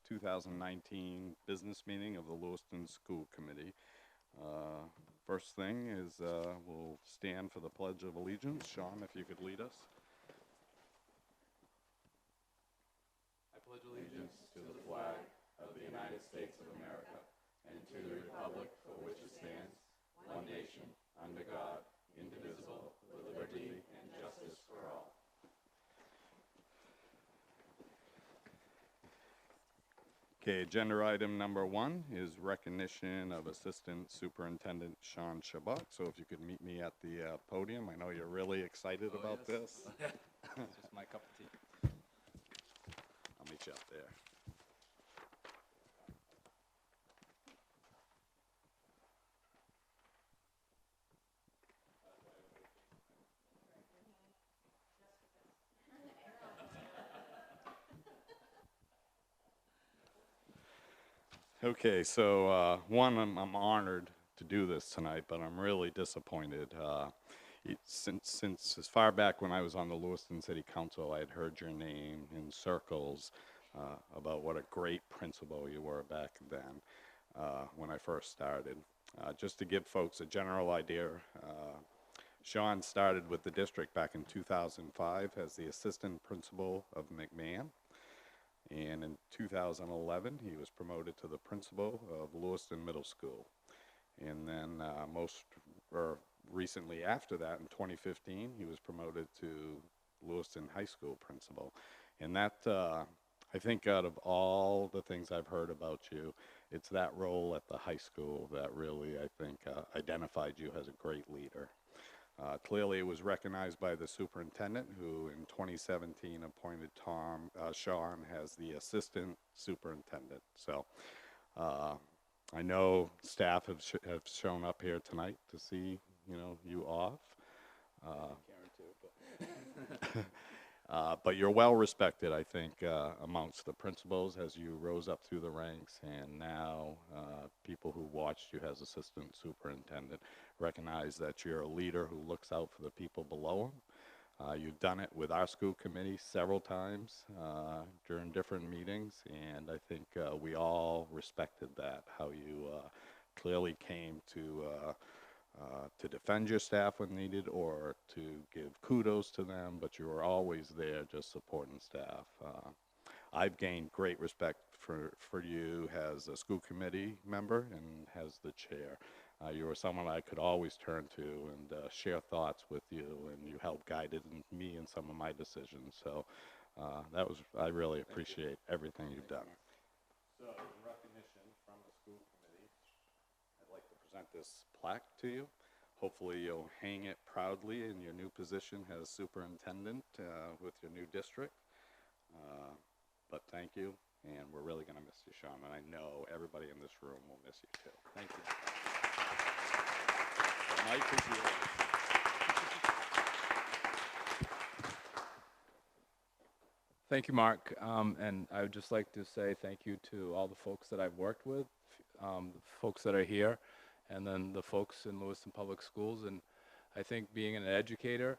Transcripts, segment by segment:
2019 business meeting of the Lewiston School Committee. First thing is we'll stand for the Pledge of Allegiance. Sean, if you could lead us. I pledge allegiance to the flag of the United States of America and to the republic for which it stands, one nation, under God, indivisible, with liberty and justice for all. Okay, agenda item number 1 is recognition of Assistant Superintendent Sean Shabbat. So if you could meet me at the podium. I know you're really excited about this. Just my cup of tea. I'll meet you up there. Okay, so one, I'm honored to do this tonight, but I'm really disappointed. Since as far back when I was on the Lewiston City Council, I had heard your name in circles about what a great principal you were back then when I first started. Just to give folks a general idea, Sean started with the district back in 2005 as the assistant principal of McMahon. And in 2011, he was promoted to the principal of Lewiston Middle School. And then recently after that, in 2015, he was promoted to Lewiston High School principal. And that, I think out of all the things I've heard about you, it's that role at the high school that really, I think, identified you as a great leader. Clearly, it was recognized by the superintendent, who in 2017 appointed Sean as the assistant superintendent. So I know staff have shown up here tonight to see you off. But you're well respected, I think, amongst the principals as you rose up through the ranks, and now people who watched you as assistant superintendent recognize that you're a leader who looks out for the people below him. You've done it with our school committee several times during different meetings, and I think we all respected that, how you clearly came to defend your staff when needed or to give kudos to them, but you were always there just supporting staff. I've gained great respect for you as a school committee member and as the chair. You were someone I could always turn to and share thoughts with you, and you helped guide me in some of my decisions. So I really appreciate everything you've done. So in recognition from the school committee, I'd like to present this plaque to you. Hopefully you'll hang it proudly in your new position as superintendent with your new district. But thank you, and we're really going to miss you, Sean, and I know everybody in this room will miss you too. Thank you. Mike, Thank you, Mark. And I would just like to say thank you to all the folks that I've worked with, the folks that are here, and then the folks in Lewiston Public Schools. And I think being an educator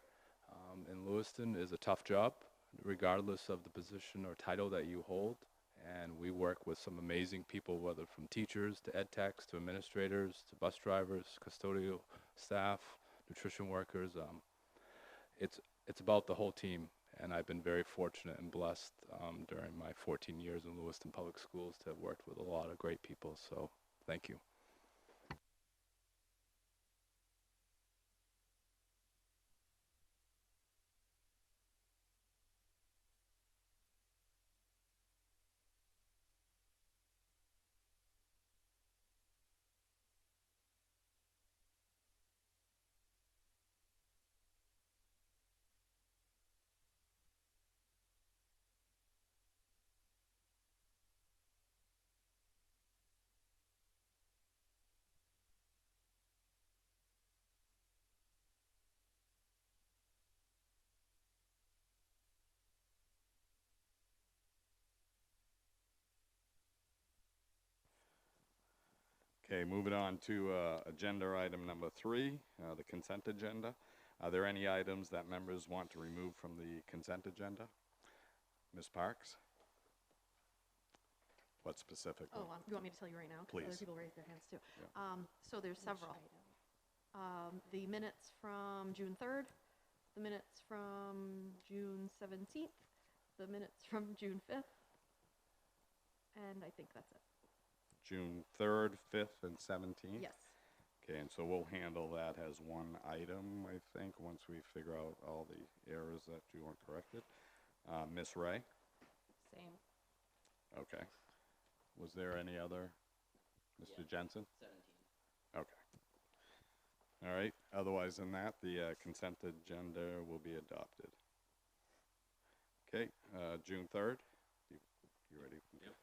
in Lewiston is a tough job, regardless of the position or title that you hold. And we work with some amazing people, whether from teachers to ed techs to administrators to bus drivers, custodial staff, nutrition workers. It's about the whole team, and I've been very fortunate and blessed during my 14 years in Lewiston Public Schools to have worked with a lot of great people. So thank you. Okay, moving on to agenda item number 3, the consent agenda. Are there any items that members want to remove from the consent agenda? Ms. Parks? What specifically? Oh, you want me to tell you right now? 'Cause Please. other people raised their hands too. Yeah. So there's several. The minutes from June 3rd, the minutes from June 17th, the minutes from June 5th, and I think that's it. June 3rd, 5th, and 17th? Yes. Okay, and so we'll handle that as one item, I think, once we figure out all the errors that you want corrected. Ms. Ray? Same. Okay. Was there any other? Mr. Jensen? 17. Okay. All right, otherwise than that, the consent agenda will be adopted. Okay, June 3rd, you ready? Yep.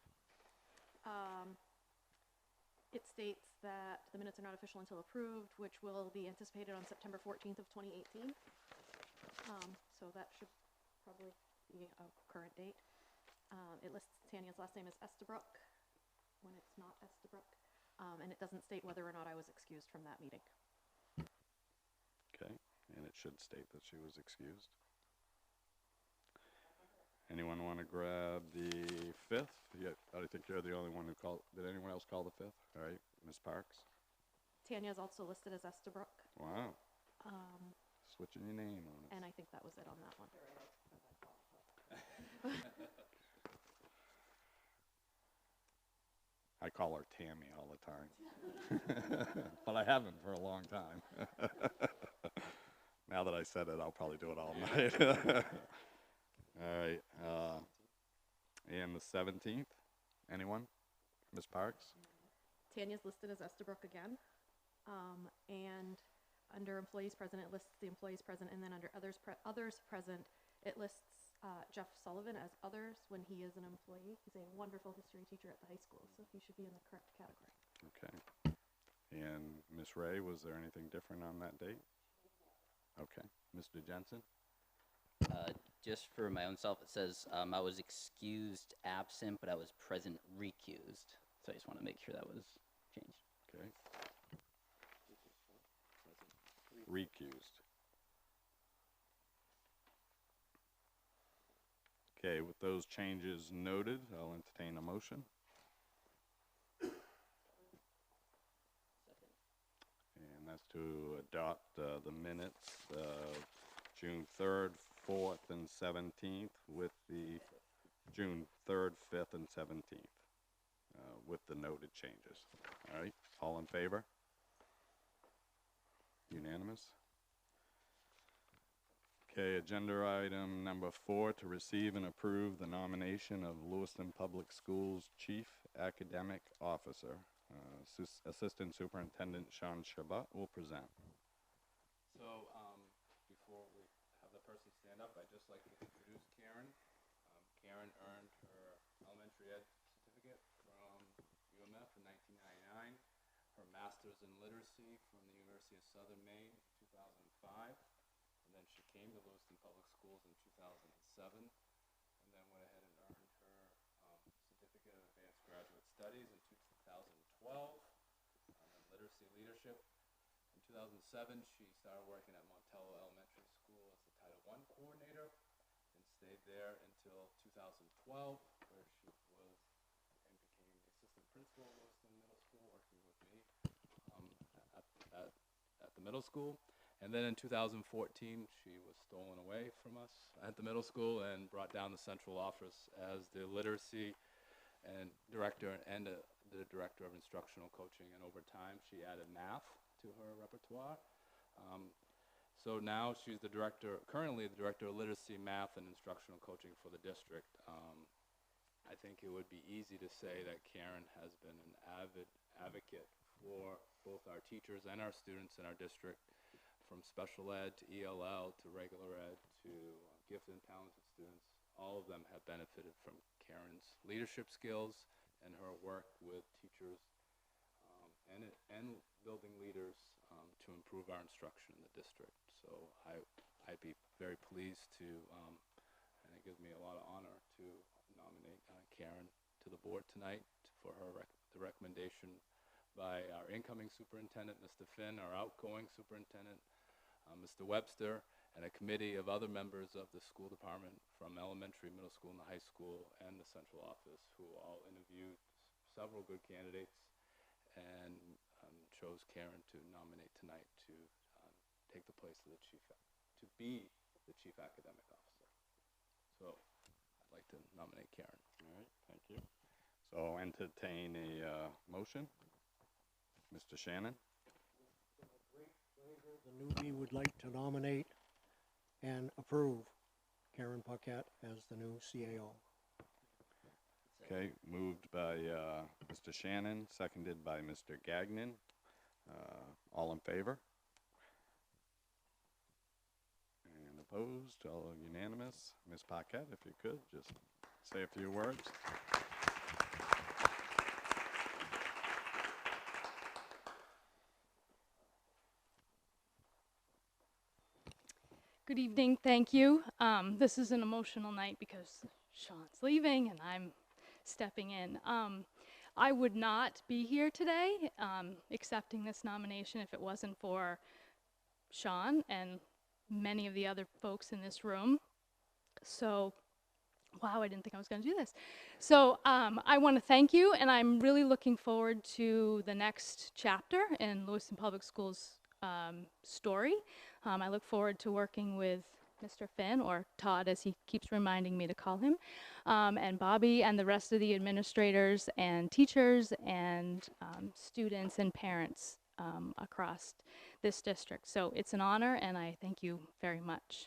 It states that the minutes are not official until approved, which will be anticipated on September 14th of 2018. So that should probably be a current date. It lists Tanya's last name as Estabrook when it's not Estabrook. And it doesn't state whether or not I was excused from that meeting. Okay, and it should state that she was excused. Anyone want to grab the 5th? Yeah, I think you're the only one who called. Did anyone else call the 5th? All right, Ms. Parks? Tanya is also listed as Estabrook, Wow, switching your name on us. and I think that was it on that one. I call her Tammy all the time, but I haven't for a long time. Now that I said it, I'll probably do it all night. All right, and the 17th, anyone? Ms. Parks? Tanya's listed as Estabrook again. And under employees present, it lists the employees present, and then under others present, it lists Jeff Sullivan as others when he is an employee. He's a wonderful history teacher at the high school, so he should be in the correct category. Okay. And Ms. Ray, was there anything different on that date? Okay. Mr. Jensen? Just for my own self, it says I was excused absent, but I was present recused. So I just want to make sure that was changed. Okay. Recused. Okay, with those changes noted, I'll entertain a motion. And that's to adopt the minutes of June 3rd, 4th, and 17th with the June 3rd, 5th, and 17th with the noted changes. All right, all in favor? Unanimous? Okay, agenda item number 4, to receive and approve the nomination of Lewiston Public Schools Chief Academic Officer. Assistant Superintendent Sean Shabbat will present. So, before we have the person stand up, I'd just like to introduce Karen. Karen earned her elementary ed certificate from UMF in 1999, her master's in literacy from the University of Southern Maine in 2005, and then she came to Lewiston Public Schools in 2007, and then went ahead and earned her certificate of advanced graduate studies in 2012, in literacy leadership. In 2007, she started working at Montello Elementary School as the Title I coordinator and stayed there until 2012, where she was and became the assistant principal at Lewiston Middle School, working with me at the middle school. And then in 2014, she was stolen away from us at the middle school and brought down the central office as the literacy and director and the director of instructional coaching. And over time, she added math to her repertoire. So now she's the director, currently the director of literacy, math, and instructional coaching for the district. I think it would be easy to say that Karen has been an avid advocate for both our teachers and our students in our district, from special ed to ELL to regular ed to gifted and talented students. All of them have benefited from Karen's leadership skills and her work with teachers and building leaders to improve our instruction in the district. So I'd be very pleased to, and it gives me a lot of honor to nominate Karen to the board tonight for the recommendation by our incoming superintendent, Mr. Finn, our outgoing superintendent, Mr. Webster, and a committee of other members of the school department from elementary, middle school, and the high school, and the central office, who all interviewed several good candidates, and chose Karen to nominate tonight to take the place of the to be the chief academic officer. So I'd like to nominate Karen. All right, thank you. So entertain a motion. Mr. Shannon? The newbie would like to nominate and approve Karen Paquette as the new CAO. Okay, moved by Mr. Shannon, seconded by Mr. Gagnon. All in favor? And opposed? All unanimous? Ms. Paquette, if you could, just say a few words. Good evening, thank you. This is an emotional night because Sean's leaving and I'm stepping in. I would not be here today accepting this nomination if it wasn't for Sean and many of the other folks in this room. So, wow, I didn't think I was going to do this. So I want to thank you, and I'm really looking forward to the next chapter in Lewiston Public Schools' story. I look forward to working with Mr. Finn, or Todd as he keeps reminding me to call him, and Bobby and the rest of the administrators and teachers and students and parents across this district. So it's an honor, and I thank you very much.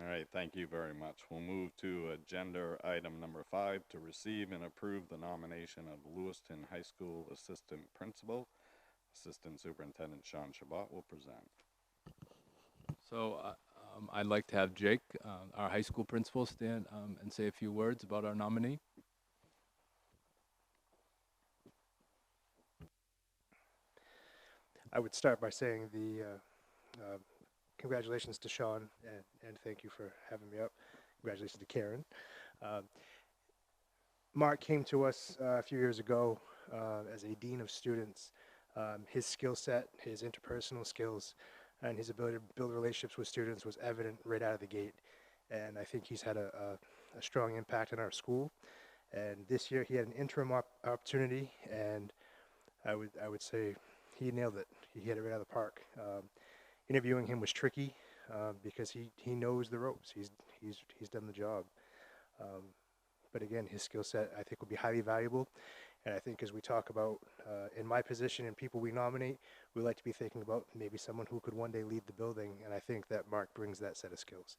All right, thank you very much. We'll move to agenda item number 5, to receive and approve the nomination of Lewiston High School Assistant Principal. Assistant Superintendent Sean Chabot will present. So I'd like to have Jake, our high school principal, stand and say a few words about our nominee. I would start by saying congratulations to Sean, and thank you for having me up. Congratulations to Karen. Mark came to us a few years ago as a dean of students. His skill set, his interpersonal skills, and his ability to build relationships with students was evident right out of the gate. And I think he's had a strong impact in our school. And this year he had an interim opportunity, and I would say he nailed it. He hit it right out of the park. Interviewing him was tricky because he knows the ropes. He's done the job. But again, his skill set I think will be highly valuable. And I think as we talk about in my position and people we nominate, we like to be thinking about maybe someone who could one day lead the building. And I think that Mark brings that set of skills.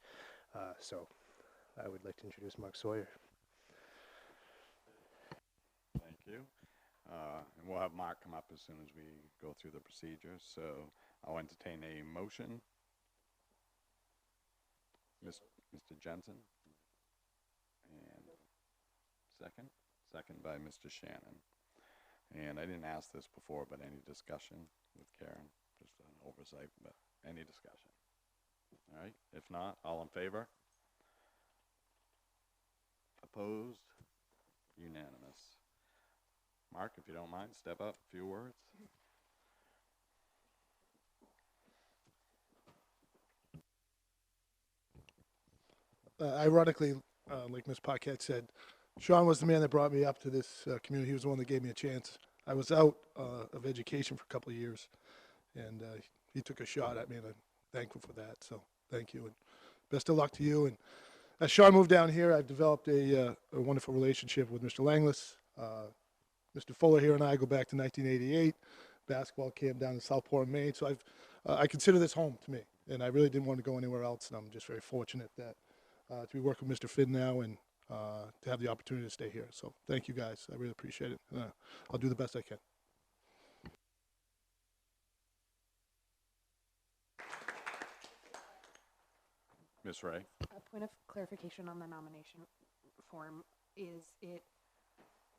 So I would like to introduce Mark Sawyer. Thank you. And we'll have Mark come up as soon as we go through the procedure. So I'll entertain a motion. Mr. Jensen. And second? Second by Mr. Shannon. And I didn't ask this before, but any discussion with Karen? Just an oversight, but any discussion? All right. If not, all in favor? Opposed? Unanimous. Mark, if you don't mind, step up, a few words. Ironically, like Ms. Paquette said, Sean was the man that brought me up to this community. He was the one that gave me a chance. I was out of education for a couple of years, and he took a shot at me, and I'm thankful for that. So thank you, and best of luck to you. And as Sean moved down here, I've developed a wonderful relationship with Mr. Langlis. Mr. Fuller here and I go back to 1988, basketball camp down in Southport, Maine. So I consider this home to me, and I really didn't want to go anywhere else, and I'm just very fortunate that to be working with Mr. Finn now and to have the opportunity to stay here. So thank you guys. I really appreciate it. I'll do the best I can. Ms. Ray. A point of clarification on the nomination form, is it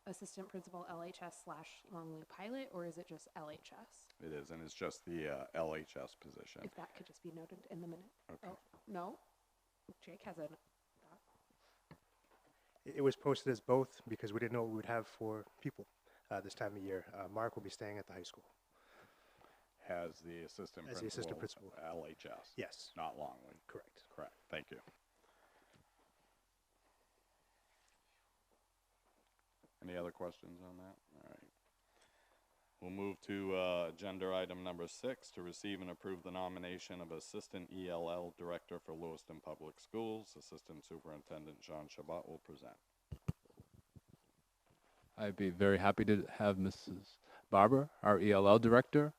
assistant principal LHS / Longley Pilot, or is it just LHS? It is, and it's just the LHS position. If that could just be noted in the minute. Okay. Oh, no? Jake has a It was posted as both because we didn't know what we would have for people this time of year. Mark will be staying at the high school. As the assistant As principal. the assistant principal. LHS. Yes. Not Longley. Correct. Correct. questions on that? All right. We'll move to agenda item number 6, to receive and approve the nomination of Assistant ELL Director for Lewiston Public Schools. Assistant Superintendent Sean Shabbat will present. I'd be very happy to have Mrs. Barber, our ELL Director,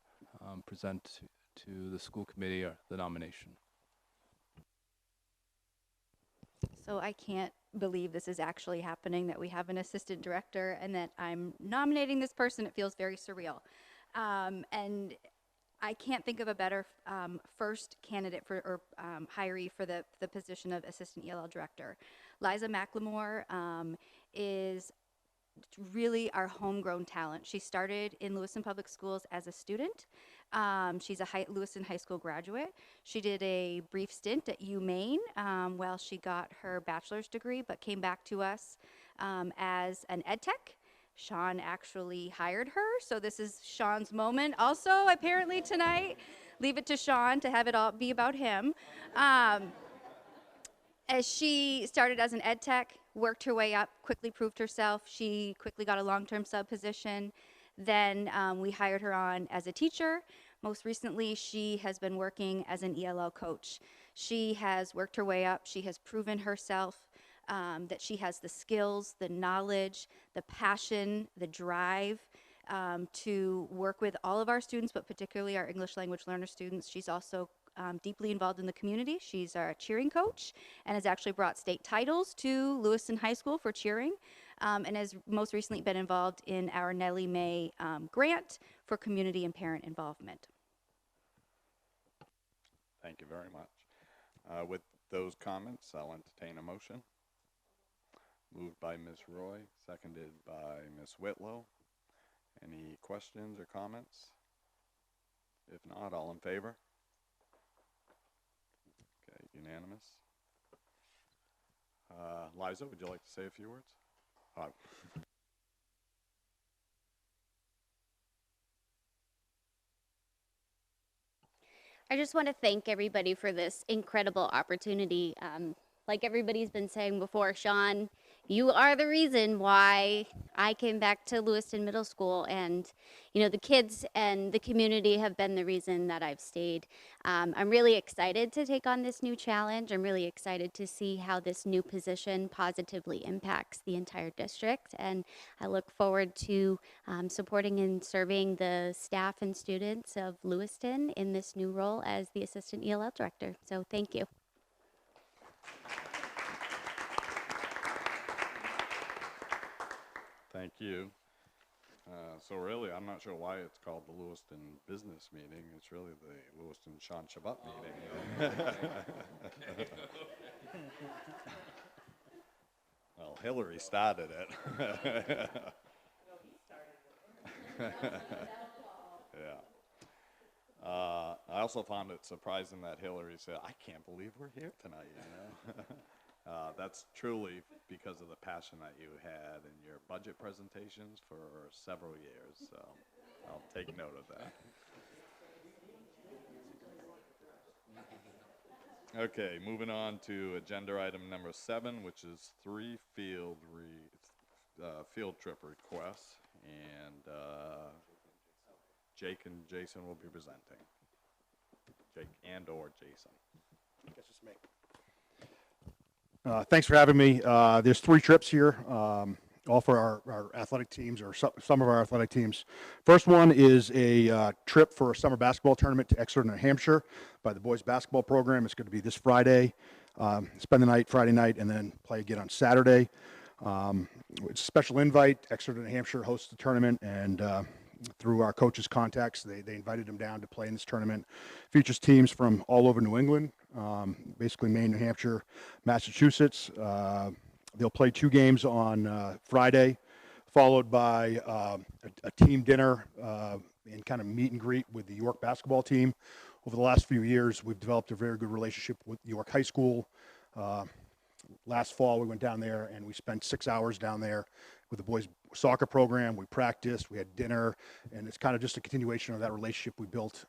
present to the school committee the nomination. So I can't believe this is actually happening, that we have an assistant director and that I'm nominating this person. It feels very surreal. And I can't think of a better first candidate for or hiree for the position of assistant ELL director. Liza McLemore is really our homegrown talent. She started in Lewiston Public Schools as a student. She's a Lewiston High School graduate. She did a brief stint at UMaine while she got her bachelor's degree, but came back to us as an ed tech. Sean actually hired her, so this is Sean's moment also, apparently, tonight. Leave it to Sean to have it all be about him. As she started as an ed tech, worked her way up, quickly proved herself. She quickly got a long-term sub position. Then we hired her on as a teacher. Most recently, she has been working as an ELL coach. She has worked her way up. She has proven herself that she has the skills, the knowledge, the passion, the drive to work with all of our students, but particularly our English language learner students. She's also deeply involved in the community. She's our cheering coach and has actually brought state titles to Lewiston High School for cheering, and has most recently been involved in our Nellie Mae grant for community and parent involvement. Thank you very much. With those comments, I'll entertain a motion. Moved by Ms. Roy, seconded by Ms. Whitlow. Any questions or comments? If not, all in favor? Okay, unanimous. Liza, would you like to say a few words? I just want to thank everybody for this incredible opportunity. Like everybody's been saying before, Sean, you are the reason why I came back to Lewiston Middle School, and you know, the kids and the community have been the reason that I've stayed. I'm really excited to take on this new challenge. I'm really excited to see how this new position positively impacts the entire district, and I look forward to supporting and serving the staff and students of Lewiston in this new role as the Assistant ELL Director. So thank you. Thank you. So really, I'm not sure why it's called the Lewiston Business Meeting. It's really the Lewiston Sean Shabbat Meeting. Well, Hillary started it. Yeah. I also found it surprising that Hillary said, "I can't believe we're here tonight," you know? That's truly because of the passion that you had in your budget presentations for several years, so I'll take note of that. Okay, moving on to agenda item number 7, which is 3 field trip requests, and Jake and Jason will be presenting. Jake and or Jason. I guess it's me. Thanks for having me. There's 3 trips here, all for our athletic teams, or some of our athletic teams. First one is a trip for a summer basketball tournament to Exeter, New Hampshire by the boys basketball program. It's going to be this Friday. Spend the night, Friday night, and then play again on Saturday. It's a special invite. Exeter, New Hampshire hosts the tournament, and through our coaches' contacts, they invited them down to play in this tournament. Features teams from all over New England, basically Maine, New Hampshire, Massachusetts. They'll play 2 games on Friday, followed by a team dinner and kind of meet and greet with the York basketball team. Over the last few years, we've developed a very good relationship with York High School. Last fall, we went down there and we spent 6 hours down there with the boys soccer program. We practiced, we had dinner, and it's kind of just a continuation of that relationship we built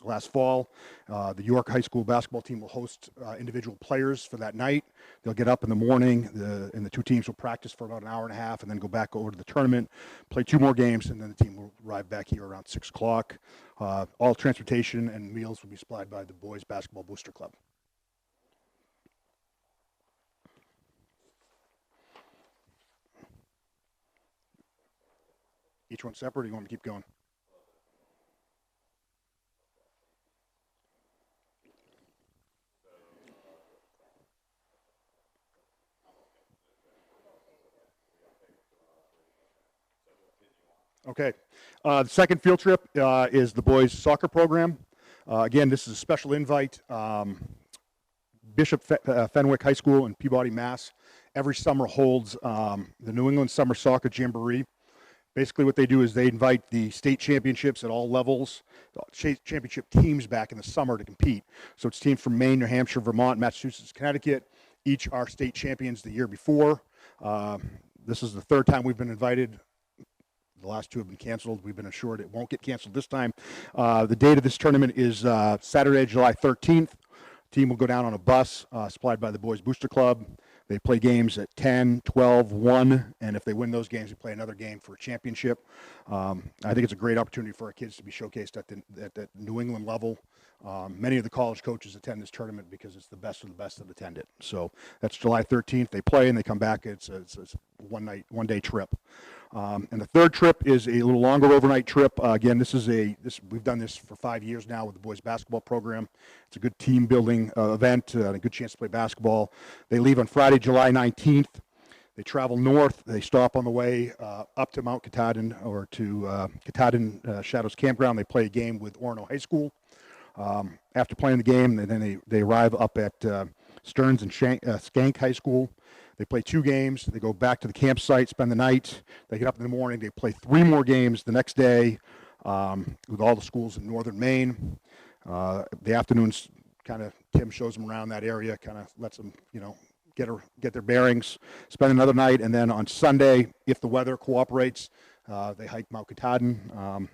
last fall. The York High School basketball team will host individual players for that night. They'll get up in the morning, and the two teams will practice for about an hour and a half, and then go back over to the tournament, play 2 more games, and then the team will arrive back here around 6 o'clock. All transportation and meals will be supplied by the Boys Basketball Booster Club. Each one separate, or you want me to keep going? Okay. The second field trip is the boys soccer program. Again, this is a special invite. Bishop Fenwick High School in Peabody, Mass. Every summer holds the New England Summer Soccer Jamboree. Basically what they do is they invite the state championships at all levels, championship teams back in the summer to compete. So it's teams from Maine, New Hampshire, Vermont, Massachusetts, Connecticut. Each are state champions the year before. This is the 3rd time we've been invited. The last 2 have been canceled. We've been assured it won't get canceled this time. The date of this tournament is Saturday, July 13th. Team will go down on a bus supplied by the Boys Booster Club. They play games at 10, 12, 1, and if they win those games, they play another game for a championship. I think it's a great opportunity for our kids to be showcased at the New England level. Many of the college coaches attend this tournament because it's the best of the best that attend it. So that's July 13th. They play and they come back. It's a one-day trip. And the 3rd trip is a little longer overnight trip. Again, we've done this for 5 years now with the boys basketball program. It's a good team building event, a good chance to play basketball. They leave on Friday, July 19th. They travel north. They stop on the way up to Mount Katahdin or to Katahdin Shadows Campground. They play a game with Orono High School. After playing the game, they arrive up at Stearns and Skank High School. They play 2 games. They go back to the campsite, spend the night. They get up in the morning. They play 3 more games the next day with all the schools in northern Maine. The afternoons, kind of, Tim shows them around that area, kind of lets them, get their bearings, spend another night, and then on Sunday, if the weather cooperates, they hike Mount Katahdin.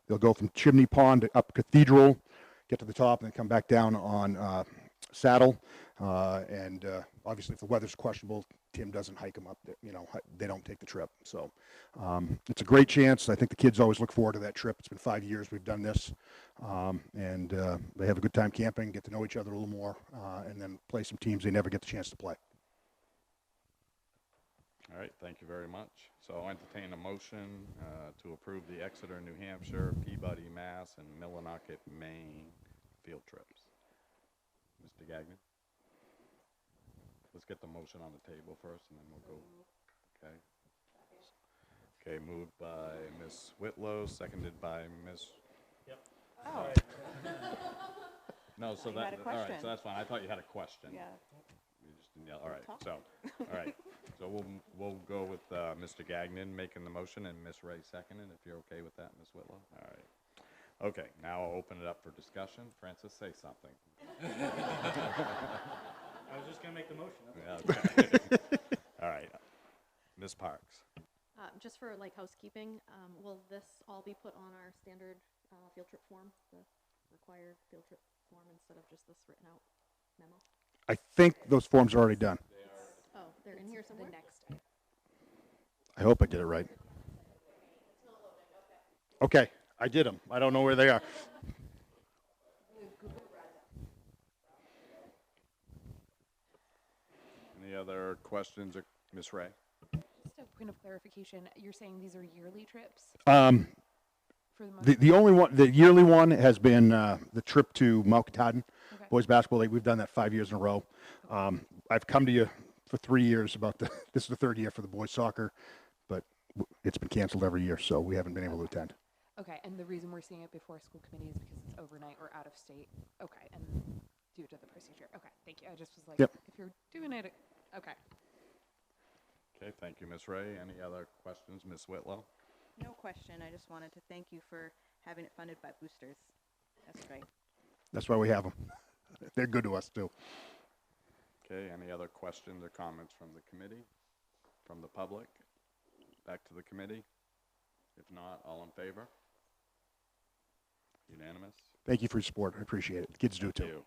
They'll go from Chimney Pond to up Cathedral, get to the top, and then come back down on Saddle. And obviously, if the weather's questionable, Tim doesn't hike them up. They don't take the trip. So it's a great chance. I think the kids always look forward to that trip. It's been 5 years we've done this, and they have a good time camping, get to know each other a little more, and then play some teams they never get the chance to play. All right, thank you very much. So I'll entertain a motion to approve the Exeter, New Hampshire, Peabody, Mass, and Millinocket, Maine field trips. Mr. Gagnon? Let's get the motion on the table first, and then we'll go. Okay. Okay, moved by Ms. Whitlow, seconded by Ms. Yep. Oh. No, so You had a all right, question. so that's fine. I thought you had a question. Yeah. You just didn't yell. All right, Talk. so, all right. So we'll go with Mr. Gagnon making the motion and Ms. Ray seconding, if you're okay with that, Ms. Whitlow. All right. Okay, now I'll open it up for discussion. Francis, say something. I was just gonna make the motion. Okay. All right. Ms. Parks. Just for like housekeeping, will this all be put on our standard field trip form, the required field trip form, instead of just this written out memo? I think those forms are already done. Oh, they're in here somewhere? The next day. I hope I did it right. Okay, I did them. I don't know where they are. Any other questions, or Ms. Ray? Just a point of clarification, you're saying these are yearly trips? For the most The only one, the yearly one has been the trip to Mount Katahdin, Okay. boys basketball league. We've done that 5 years in a row. I've come to you for 3 years about this is the 3rd year for the boys soccer, but it's been canceled every year, so we haven't been able to attend. Okay, and the reason we're seeing it before school committee is because it's overnight or out of state? Okay, and due to the procedure. Okay, thank you. I just was like, Yep. if you're doing it, okay. Okay, thank you, Ms. Ray. Any other questions, Ms. Whitlow? No question. I just wanted to thank you for having it funded by boosters. That's great. That's why we have them. They're good to us, too. Okay, any other questions or comments from the committee, from the public? back to the committee? If not, all in favor? Unanimous? Thank you for your support. I appreciate it. Kids do Thank too. you.